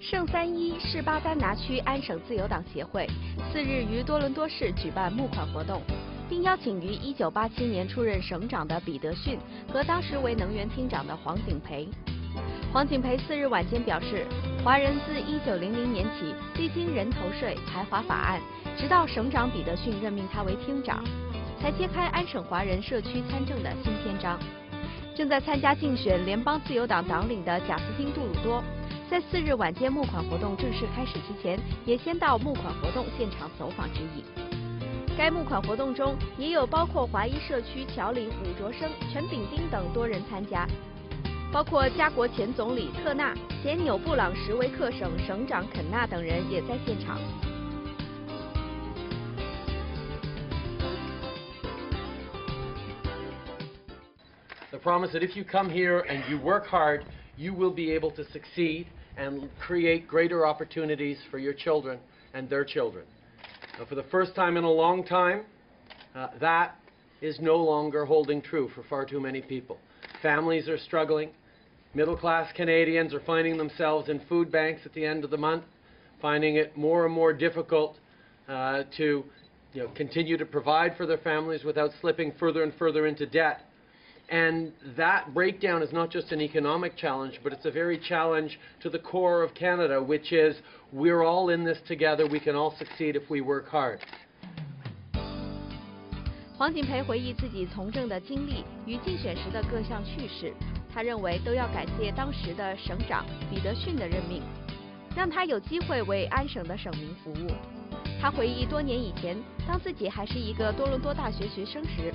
圣3·1士巴丹拿区安省自由党协会4日于多伦多市举办募款活动，并邀请于1987年出任省长的彼得逊和当时为能源厅长的黄景培。黄景培4日晚间表示，华人自1900年起历经人头税、排华法案，直到省长彼得逊任命他为厅长，才揭开安省华人社区参政的新篇章。正在参加竞选联邦自由党党领的贾斯汀·杜鲁多，在4日晚间募款活动正式开始之前，也先到募款活动现场走访之意。该募款活动中也有包括华裔社区侨领伍卓生、陈炳丁等多人参加，包括加国前总理特纳、前纽布朗什维克省省长肯纳等人也在现场。The promise that if you come here and you work hard, you will be able to succeed and create greater opportunities for your children and their children. Now, for the first time in a long time, that is no longer holding true for far too many people. Families are struggling. Middle-class Canadians are finding themselves in food banks at the end of the month, finding it more and more difficult to continue to provide for their families without slipping further and further into debt. And that breakdown is not just an economic challenge, but it's a very challenge to the core of Canada, which is we're all in this together. We can all succeed if we work hard. 黄景培回忆自己从政的经历与竞选时的各项趣事，他认为都要感谢当时的省长彼得逊的任命，让他有机会为安省的省民服务。他回忆多年以前，当自己还是一个多伦多大学学生时，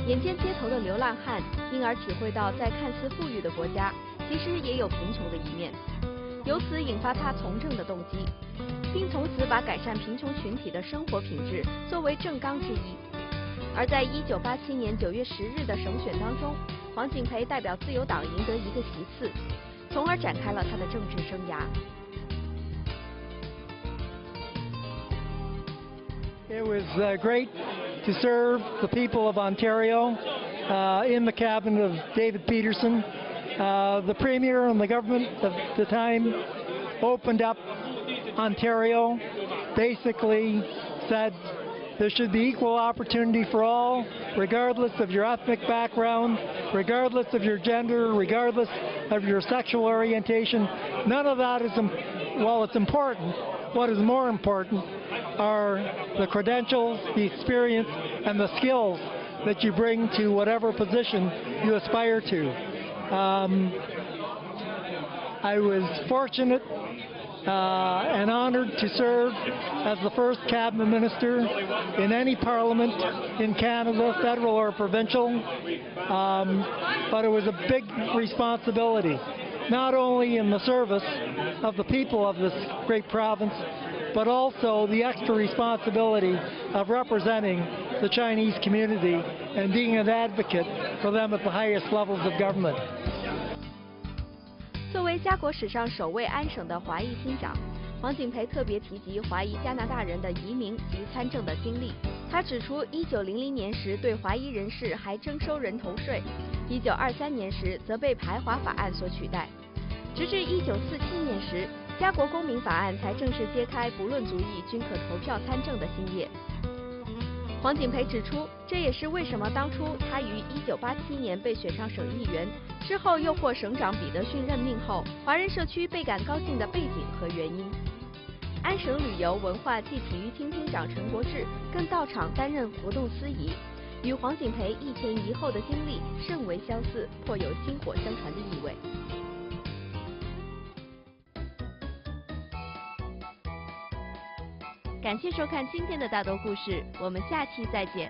眼见街头的流浪汉，因而体会到在看似富裕的国家，其实也有贫穷的一面，由此引发他从政的动机，并从此把改善贫穷群体的生活品质作为政纲之一。而在1987年9月10日的省选当中，黄景培代表自由党赢得一个席次，从而展开了他的政治生涯。It was great to serve the people of Ontario in the cabinet of David Peterson. The Premier and the government of the time opened up Ontario, basically said there should be equal opportunity for all, regardless of your ethnic background, regardless of your gender, regardless of your sexual orientation. None of that is, while it's important, what is more important are the credentials, the experience, and the skills that you bring to whatever position you aspire to. I was fortunate and honored to serve as the first cabinet minister in any parliament in Canada, federal or provincial, but it was a big responsibility, not only in the service of the people of this great province, but also the extra responsibility of representing the Chinese community and being an advocate for them at the highest levels of government. 作为加国史上首位安省的华裔厅长，黄景培特别提及华裔加拿大人的移民及参政的经历。他指出，1900年时对华裔人士还征收人头税，1923年时则被排华法案所取代，直至1947年时，加国公民法案才正式揭开不论族裔均可投票参政的新页。黄景培指出，这也是为什么当初他于1987年被选上省议员，之后又获省长彼得逊任命后，华人社区倍感高兴的背景和原因。安省旅游文化暨体育厅厅长陈国志更到场担任活动司仪，与黄景培一前一后的经历甚为相似，颇有薪火相传的意味。感谢收看今天的大多故事，我们下期再见。